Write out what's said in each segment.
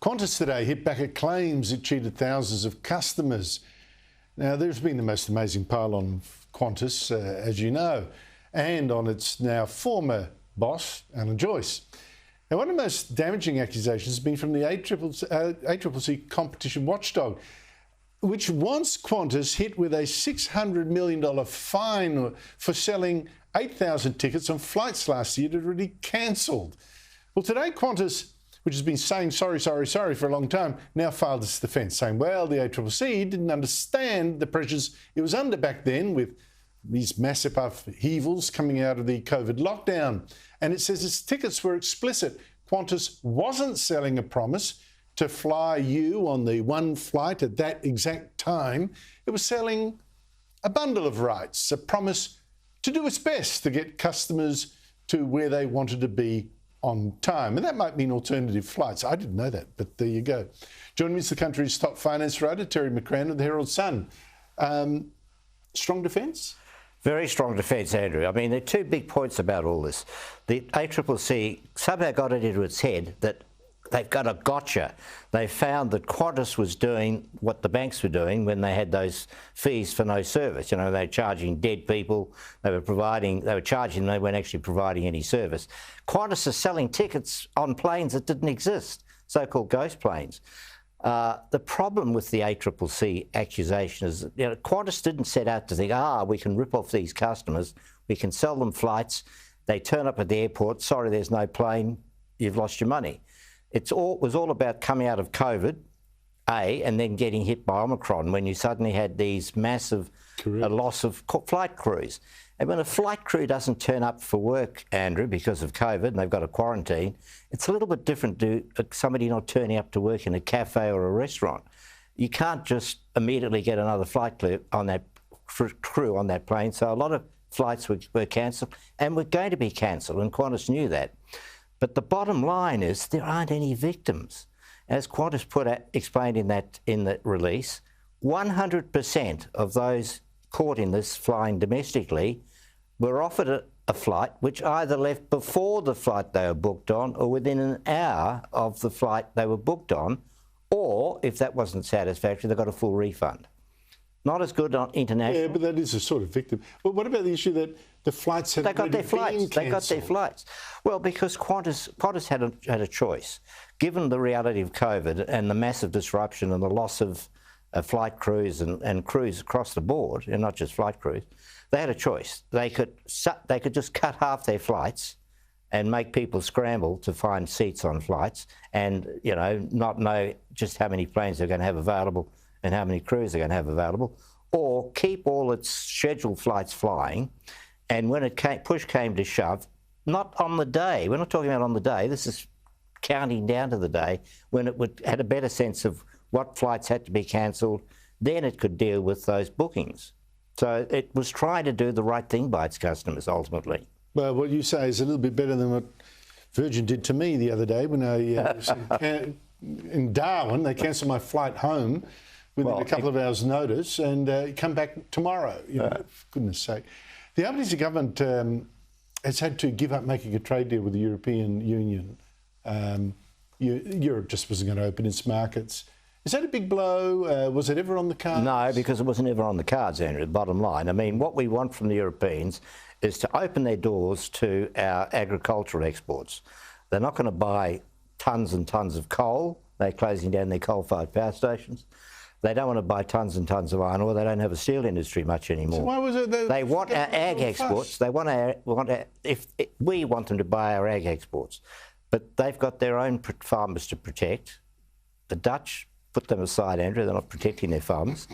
Qantas today hit back at claims it cheated thousands of customers. Now, there's been the most amazing pile on Qantas, as you know, and on its now former boss, Alan Joyce. Now, one of the most damaging accusations has been from the ACCC competition watchdog, which wants Qantas hit with a $600 million fine for selling 8,000 tickets on flights last year that had already cancelled. Well, today Qantas, which has been saying sorry for a long time, now filed its defence, saying, well, the ACCC didn't understand the pressures it was under back then with these massive upheavals coming out of the COVID lockdown. And it says its tickets were explicit. Qantas wasn't selling a promise to fly you on the one flight at that exact time. It was selling a bundle of rights, a promise to do its best to get customers to where they wanted to be on time. And that might mean alternative flights. I didn't know that, but there you go. Joining me is the country's top finance writer, Terry McCran of the Herald Sun. Strong defence? Very strong defence, Andrew. I mean, there are two big points about all this. The ACCC somehow got it into its head that they've got a gotcha. They found that Qantas was doing what the banks were doing when they had those fees for no service. You know, they were charging dead people. They were charging, they weren't actually providing any service. Qantas is selling tickets on planes that didn't exist, so-called ghost planes. The problem with the ACCC accusation is that, you know, Qantas didn't set out to think, we can rip off these customers, we can sell them flights, they turn up at the airport, sorry, there's no plane, you've lost your money. It was all about coming out of COVID, and then getting hit by Omicron when you suddenly had these massive loss of flight crews. And when a flight crew doesn't turn up for work, Andrew, because of COVID, and they've got a quarantine, it's a little bit different to somebody not turning up to work in a cafe or a restaurant. You can't just immediately get another flight crew on that plane. So a lot of flights were cancelled and were going to be cancelled, and Qantas knew that. But the bottom line is there aren't any victims. As Qantas explained in the release, 100% of those caught in this flying domestically were offered a flight which either left before the flight they were booked on or within an hour of the flight they were booked on, or if that wasn't satisfactory, they got a full refund. Not as good on international. Yeah, but that is a sort of victim. Well, what about the issue that the flights had already been cancelled? They got their flights. Well, because Qantas had a choice. Given the reality of COVID and the massive disruption and the loss of flight crews and crews across the board, and not just flight crews, they had a choice. They could just cut half their flights and make people scramble to find seats on flights, and not know just how many planes they're going to have available and how many crews they're going to have available, or keep all its scheduled flights flying, and when push came to shove, not on the day, we're not talking about on the day, this is counting down to the day, when it had a better sense of what flights had to be cancelled, then it could deal with those bookings. So it was trying to do the right thing by its customers, ultimately. Well, what you say is a little bit better than what Virgin did to me the other day when in Darwin, they cancelled my flight home within a couple of hours' notice and come back tomorrow. For goodness sake. The Albanese government has had to give up making a trade deal with the European Union. Europe just wasn't going to open its markets. Is that a big blow? Was it ever on the cards? No, because it wasn't ever on the cards, Andrew, the bottom line. I mean, what we want from the Europeans is to open their doors to our agricultural exports. They're not going to buy tons and tons of coal. They're closing down their coal-fired power stations. They don't want to buy tons and tons of iron ore. They don't have a steel industry much anymore. So why was it they want our ag exports. They want we want them to buy our ag exports, but they've got their own farmers to protect. The Dutch put them aside, Andrew. They're not protecting their farmers,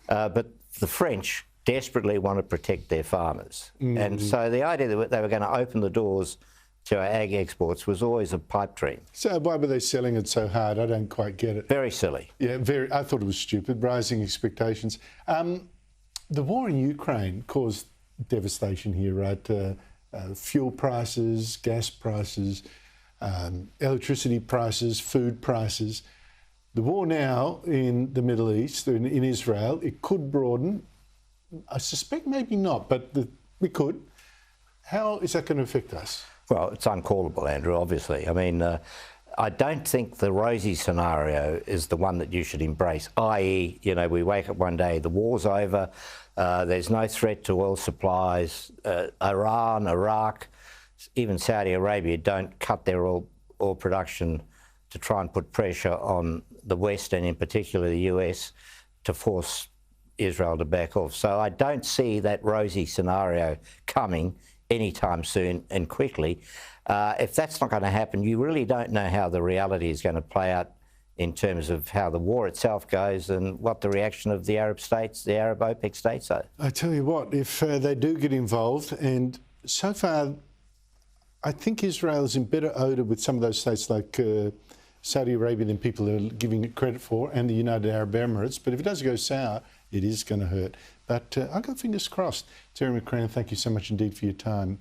but the French desperately want to protect their farmers, and so the idea that they were going to open the doors to our ag exports was always a pipe dream. So why were they selling it so hard? I don't quite get it. Very silly. Yeah, I thought it was stupid, rising expectations. The war in Ukraine caused devastation here, right? Fuel prices, gas prices, electricity prices, food prices. The war now in the Middle East, in Israel, it could broaden. I suspect maybe not, but we could. How is that going to affect us? Well, it's uncallable, Andrew, obviously. I mean, I don't think the rosy scenario is the one that you should embrace, i.e., you know, we wake up one day, the war's over, there's no threat to oil supplies, Iran, Iraq, even Saudi Arabia don't cut their oil production to try and put pressure on the West and in particular the US to force Israel to back off. So I don't see that rosy scenario coming anytime soon and quickly. If that's not going to happen, you really don't know how the reality is going to play out in terms of how the war itself goes and what the reaction of the Arab states, the Arab OPEC states are. I tell you what, if they do get involved, and so far I think Israel is in better odour with some of those states like Saudi Arabia than people are giving it credit for, and the United Arab Emirates. But if it does go sour, it is going to hurt. But I've got fingers crossed. Terry McCrann, thank you so much indeed for your time.